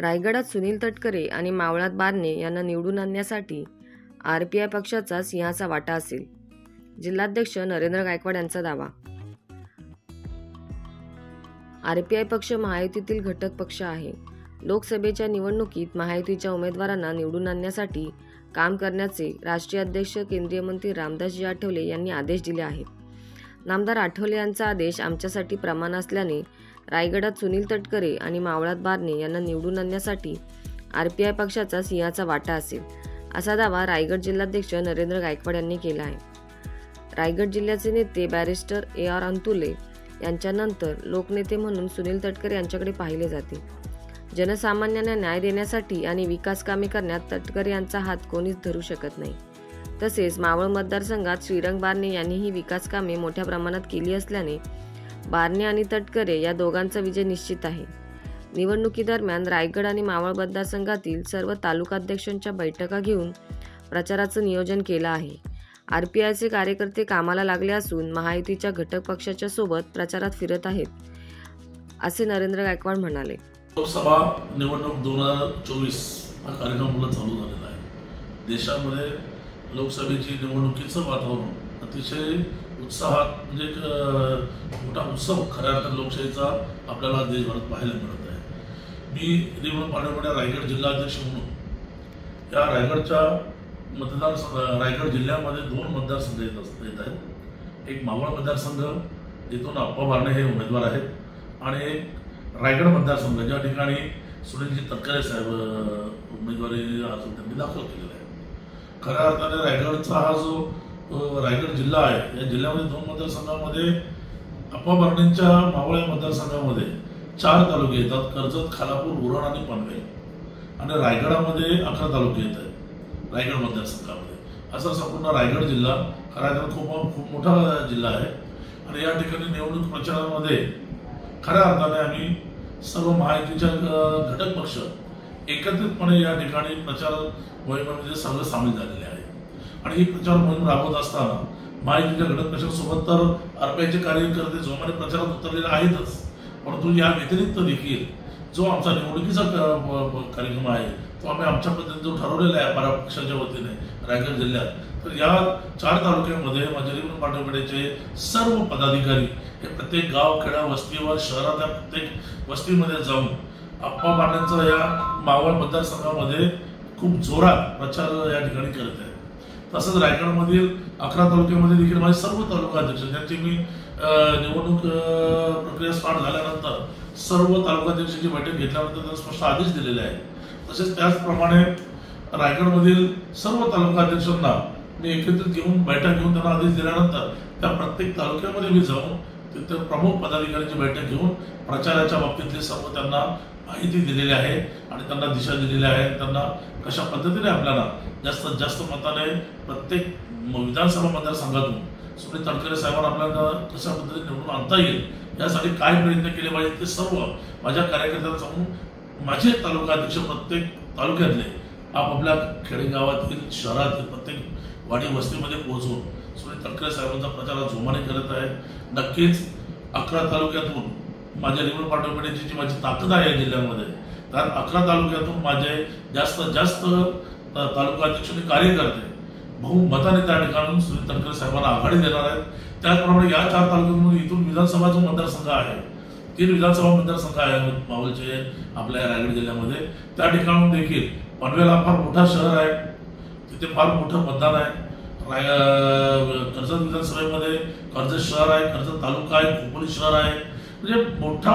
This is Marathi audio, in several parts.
रायगडात सुनील तटकरे आणि मावळात बारणे यांना निवडून आणण्यासाठी आरपीआय पक्षाचा सिंहाचा वाटा असेल, जिल्हाध्यक्ष नरेंद्र गायकवाड यांचा दावा. आरपीआय पक्ष महायुतीतील घटक पक्ष आहे. लोकसभेच्या निवडणुकीत महायुतीच्या उमेदवारांना निवडून आणण्यासाठी काम करण्याचे राष्ट्रीय अध्यक्ष केंद्रीय मंत्री रामदासजी आठवले यांनी आदेश दिले आहेत. नामदार आठवले यांचा आदेश आमच्यासाठी प्रमाण असल्याने रायगडात सुनील तटकरे आणि मावळात बारणे यांना निवडून आणण्यासाठी आरपीआय पक्षाचा सिंहाचा वाटा असेल, असा दावा रायगड जिल्हाध्यक्ष नरेंद्र गायकवाड यांनी केला आहे. रायगड जिल्ह्याचे नेते बॅरिस्टर AR अंतुले यांच्यानंतर लोकनेते म्हणून सुनील तटकरे यांच्याकडे पाहिले जाते. जनसामान्यांना न्याय देण्यासाठी आणि विकास कामे करण्यात तटकरे यांचा हात कोणीच धरू शकत नाही. तसेच मावळ मतदारसंघात श्रीरंग बारणे यांनीही विकास कामे मोठ्या प्रमाणात केली असल्याने बारणे आणि तटकरे या दोघांचा विजय निश्चित आहे. निवडणुकीदरम्यान रायगड आणि मावळ मतदारसंघातील सर्व तालुकाध्यक्षांच्या बैठका घेऊन प्रचाराचं नियोजन केलं आहे. आरपीआयचे कार्यकर्ते कामाला लागले असून महायुतीच्या घटक पक्षाच्या सोबत प्रचारात फिरत आहेत, असे नरेंद्र गायकवाड म्हणाले. लोकसभा निवडणूक 2024 हा कार्यक्रम चालू झालेला आहे. देशामध्ये लोकसभेची निवडणुकीचं वातावरण अतिशय उत्साहात, म्हणजे एक मोठा उत्सव खऱ्या अर्थाने लोकशाहीचा आपल्याला देशभरात पाहायला मिळत आहे. मी रिवण पांडवगड रायगड जिल्हाध्यक्ष म्हणून या रायगडच्या रायगड जिल्ह्यामध्ये 2 मतदारसंघ येत आहेत. एक मावळ मतदारसंघ, इथून अप्पा बारणे हे उमेदवार आहेत, आणि एक रायगड मतदारसंघ ज्या ठिकाणी सुनीलजी तटकरे साहेब उमेदवारी अजून त्यांनी दाखल केलेला आहे. खऱ्या अर्थाने रायगडचा हा जो रायगड जिल्हा आहे, या जिल्ह्यामध्ये 2 मतदारसंघामध्ये अप्पा बारणेंच्या मावळ या मतदारसंघामध्ये 4 तालुके येतात: कर्जत, खालापूर, उरण आणि पनवेल. आणि रायगडामध्ये 11 तालुके येत आहेत रायगड मतदारसंघामध्ये. असा संपूर्ण रायगड जिल्हा खऱ्या अर्थाने खूप मोठा जिल्हा आहे. आणि या ठिकाणी निवडणूक प्रचारामध्ये खऱ्या अर्थाने आम्ही सर्व महायुतीच्या घटक पक्ष एकत्रितपणे या ठिकाणी प्रचार मोहिमेमध्ये सगळं सामील झालेले आहे. आणि ही प्रचार मोहीम राबवत असताना महायुतीच्या घटक पक्षांसोबत तर आरपीआयचे कार्यकर्ते जोमाने प्रचारात उतरलेले आहेतच, परंतु या व्यतिरिक्त देखील जो आमचा निवडणुकीचा कार्यक्रम आहे तो आम्ही आमच्या पद्धतीने जो ठरवलेला आहे परा पक्षाच्या वतीने रायगड जिल्ह्यात, तर या 4 तालुक्यामध्ये माझे रिवण पांडवगडचे सर्व पदाधिकारी हे प्रत्येक गाव, खेडा, वस्तीवर, शहरातल्या प्रत्येक वस्तीमध्ये जाऊन अप्पा बारणेंचा या मावळ मतदारसंघामध्ये खूप जोरात प्रचार या ठिकाणी करत आहेत. तसंच रायगडमधील 11 तालुक्यामध्ये देखील माझे सर्व तालुकाध्यक्ष ज्यांची मी निवडणूक प्रक्रिया स्टार्ट झाल्यानंतर सर्व तालुकाध्यक्षांची बैठक घेतल्यानंतर त्यांना स्पष्ट आदेश दिलेले आहेत. तसेच त्याचप्रमाणे रायगडमधील सर्व तालुकाध्यक्षांना मी एकत्रित घेऊन बैठक घेऊन त्यांना आदेश दिल्यानंतर त्या प्रत्येक तालुक्यामध्ये मी जाऊन तिथे प्रमुख पदाधिकाऱ्यांची बैठक घेऊन प्रचाराच्या बाबतीतले सर्व त्यांना माहिती दिलेली आहे आणि त्यांना दिशा दिलेली आहे. त्यांना कशा पद्धतीने आपल्याला जास्तीत जास्त मताने प्रत्येक विधानसभा मतदारसंघातून सुनील तटकरे साहेबांना आपल्याला कशा पद्धतीने निवडून आणता येईल यासाठी काय प्रयत्न केले पाहिजे ते सर्व माझ्या कार्यकर्त्यांना सांगून माझे तालुकाध्यक्ष प्रत्येक तालुक्यातले आपापल्या खेडेगावातील, शहरातील प्रत्येक वाडी वस्तीमध्ये पोहोचून सुनील तटकरे साहेबांचा प्रचार जोमाने करत आहे. नक्कीच 11 तालुक्यातून माझ्या रिवण पांडवगडची जी माझी ताकद आहे या जिल्ह्यामध्ये, त्यात 11 तालुक्यातून माझे जास्तीत जास्त तालुकाध्यक्ष आणि कार्यकर्ते बहुमताने त्या ठिकाणून सुनील तटकरे साहेबांना आघाडी देणार आहेत. त्याचप्रमाणे या 4 तालुक्यातून इथून विधानसभा जो मतदारसंघ आहे, 3 विधानसभा मतदारसंघ आहे मावळचे आपल्या रायगड जिल्ह्यामध्ये, त्या ठिकाणून देखील पनवेल हा फार मोठा शहर आहे, तिथे फार मोठं मतदान आहे. कर्जत विधानसभेमध्ये कर्जत शहर आहे, कर्जत तालुका आहे, खोपोली शहर आहे, म्हणजे मोठा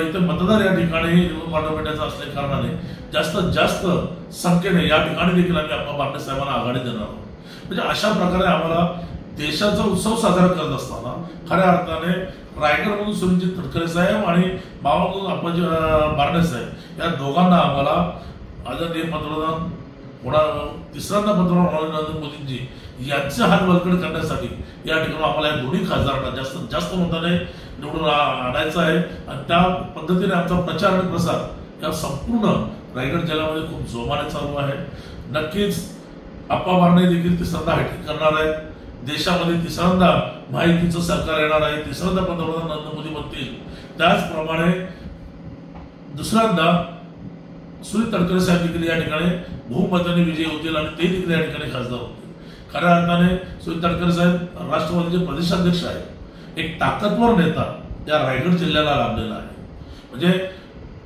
इथे मतदार या ठिकाणी रिवण पांडवगडाचा असल्या कारणाने जास्तीत जास्त संख्येने या ठिकाणी देखील आम्ही अप्पा बारणे साहेबांना आघाडी देणार आहोत. म्हणजे अशा प्रकारे आम्हाला देशाचा उत्सव साजरा करत असताना खऱ्या अर्थाने रायगडमधून सुनीलजी तटकरे साहेब आणि मावळमधून अप्पा बारणे साहेब या दोघांना आम्हाला आदरणीय पंतप्रधान तिसऱ्यांदा पंतप्रधान नरेंद्र मोदींजी यांचे हात बळकट करण्यासाठी या ठिकाणी आम्हाला या दोन्ही खासदारांना जास्तीत जास्त मताने निवडून आणायचं आहे. आणि त्या पद्धतीने आमचा प्रचार आणि प्रसार या संपूर्ण रायगड जिल्ह्यामध्ये खूप जोमाने चालू आहे. नक्कीच अप्पा बारणे देखील तिसऱ्यांदा हॅट्रिक करणार आहेत. देशामध्ये तिसऱ्यांदा महायुतीचं सरकार येणार आहे, तिसऱ्यांदा पंतप्रधान नरेंद्र मोदी बनतील. त्याचप्रमाणे दुसऱ्यांदा सुनील तटकरे साहेब देखील या ठिकाणी बहुमताने विजयी होतील आणि ते देखील या ठिकाणी खासदार होतील. खऱ्या अर्थाने सुनील तटकरे साहेब राष्ट्रवादीचे प्रदेशाध्यक्ष आहेत. एक ताकदवर नेता या रायगड जिल्ह्याला लाभलेला आहे. म्हणजे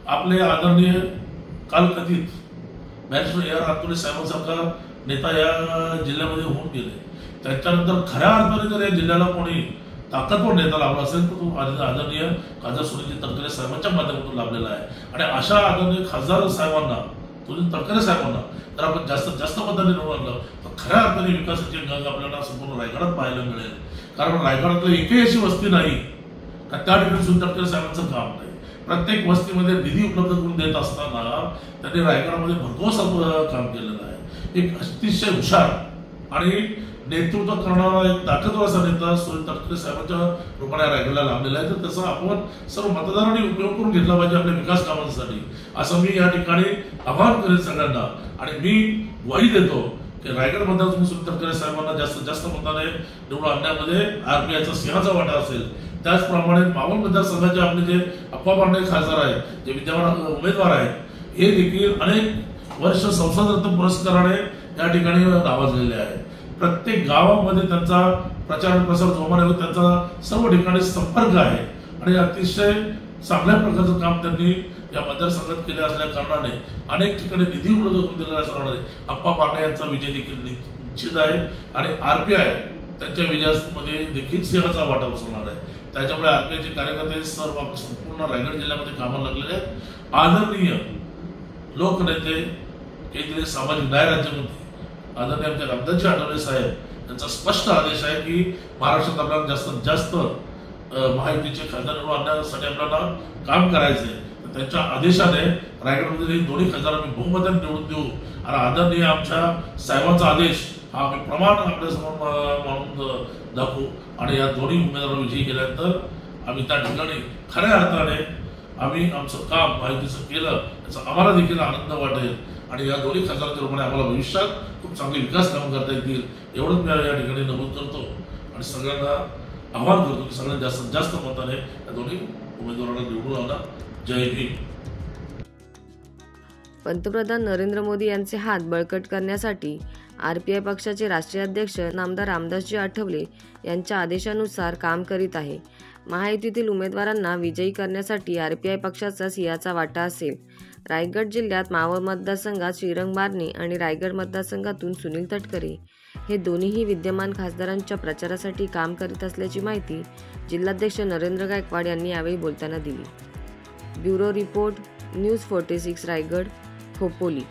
आपले आदरणीय कालकथित बॅरिस्टर ए आर रातोडे साहेबांसारखा नेता या जिल्ह्यामध्ये होऊन गेले. त्याच्यानंतर खऱ्या अर्थाने जर या जिल्ह्याला कोणी ताकदवर नेता लाभला असेल तर तो आदरणीय खासदार सुनील तटकरे साहेबांच्या माध्यमातून लाभलेला आहे. आणि अशा आदरणीय खासदार साहेबांना, सुनील तटकरे साहेबांना जर आपण जास्तीत जास्त मताने निवडून आणलं तर खऱ्या अर्थाने विकासाची गंग आपल्याला संपूर्ण रायगडात पाहायला मिळेल. कारण रायगडातली एकही अशी वस्ती नाही का त्या ठिकाणी सुनील तटकरे साहेबांचं काम नाही. प्रत्येक वस्तीमध्ये निधी उपलब्ध करून देत असताना त्यांनी रायगडामध्ये भरघोस काम केलेलं आहे. एक अतिशय हुशार आणि नेतृत्व करणारा एक ताकदवर असा नेता सुनील तटकरे साहेबांच्या रूपाने रायगडला लाभलेला आहे. तर त्याचा आपण सर्व मतदारांनी उपयोग करून घेतला पाहिजे आपल्या विकास कामांसाठी, असं मी या ठिकाणी आवाहन करेन सगळ्यांना. आणि मी ग्वाही देतो की रायगड मतदारसंघ सुनील तटकरे साहेबांना जास्तीत जास्त मताने निवडून आणण्यामध्ये आरपीआयचा सिंहाचा वाटा असेल. त्याचप्रमाणे मावळ मतदारसंघाचे आपले जे अप्पा पांडे खासदार आहेत, जे विद्यमान उमेदवार आहेत, हे देखील अनेक वर्ष संसदरत्न पुरस्काराने या ठिकाणी नावाजलेले आहे. प्रत्येक गावामध्ये त्यांचा प्रचार प्रसार जोमाने होत, त्यांचा सर्व ठिकाणी संपर्क आहे आणि अतिशय चांगल्या प्रकारचं काम त्यांनी या मतदारसंघात केले असल्या कारणाने अनेक ठिकाणी निधी उपलब्ध करून दिलेल्या असल्याने अप्पा पांडे यांचा विजय देखील निश्चित आहे. आणि आरपीआय त्यांच्या विजयामध्ये देखील सिंहाचा वाटा बसवणार आहे. त्याच्यामुळे आरपीआयचे कार्यकर्ते सर्व संपूर्ण रायगड जिल्ह्यामध्ये कामाला लागलेले आहेत. आदरणीय लोकनेते, केंद्रीय सामाजिक न्याय राज्यमंत्री आदरणीय आमच्या रामदासजी आठवले साहेब यांचा स्पष्ट आदेश आहे की महाराष्ट्रात आपल्याला जास्तीत जास्त महायुतीचे खासदार निवडून आणण्यासाठी आपल्याला काम करायचे. त्यांच्या आदेशाने रायगडमध्ये दोन्ही खासदार आम्ही बहुमताने निवडून देऊ. आणि आदरणीय आमच्या साहेबांचा आदेश हा आम्ही प्रमाण आपल्यासमोर मानून दाखवू. आणि या दोन्ही उमेदवारांना विजयी केल्यानंतर आम्ही त्या ठिकाणी खऱ्या अर्थाने आम्ही आमचं काम महायुतीचं केलं याचा आम्हाला देखील आनंद वाटेल. आणि या दोन्ही खासदारांच्या रूपाने आम्हाला भविष्यात खूप चांगले विकास कामं करता येतील एवढंच मी या ठिकाणी नमूद करतो. आणि सगळ्यांना आवाहन करतो की सगळ्यात जास्तीत जास्त मताने या दोन्ही उमेदवारांना निवडून आणा. जय भीम. पंतप्रधान नरेंद्र मोदी यांचे हात बळकट करण्यासाठी आरपीआय पक्षाचे राष्ट्रीय अध्यक्ष नामदार रामदासजी आठवले यांच्या आदेशानुसार काम करीत आहे. महायुतीतील उमेदवारांना विजयी करण्यासाठी आरपीआय पक्षाचा सिंहाचा वाटा असेल. रायगड जिल्ह्यात मावळ मतदारसंघात श्रीरंग बारणे आणि रायगड मतदारसंघातून सुनील तटकरे हे दोन्हीही विद्यमान खासदारांच्या प्रचारासाठी काम करीत असल्याची माहिती जिल्हाध्यक्ष नरेंद्र गायकवाड यांनी यावेळी बोलताना दिली. Bureau report, news 46 Raigad, Khopoli.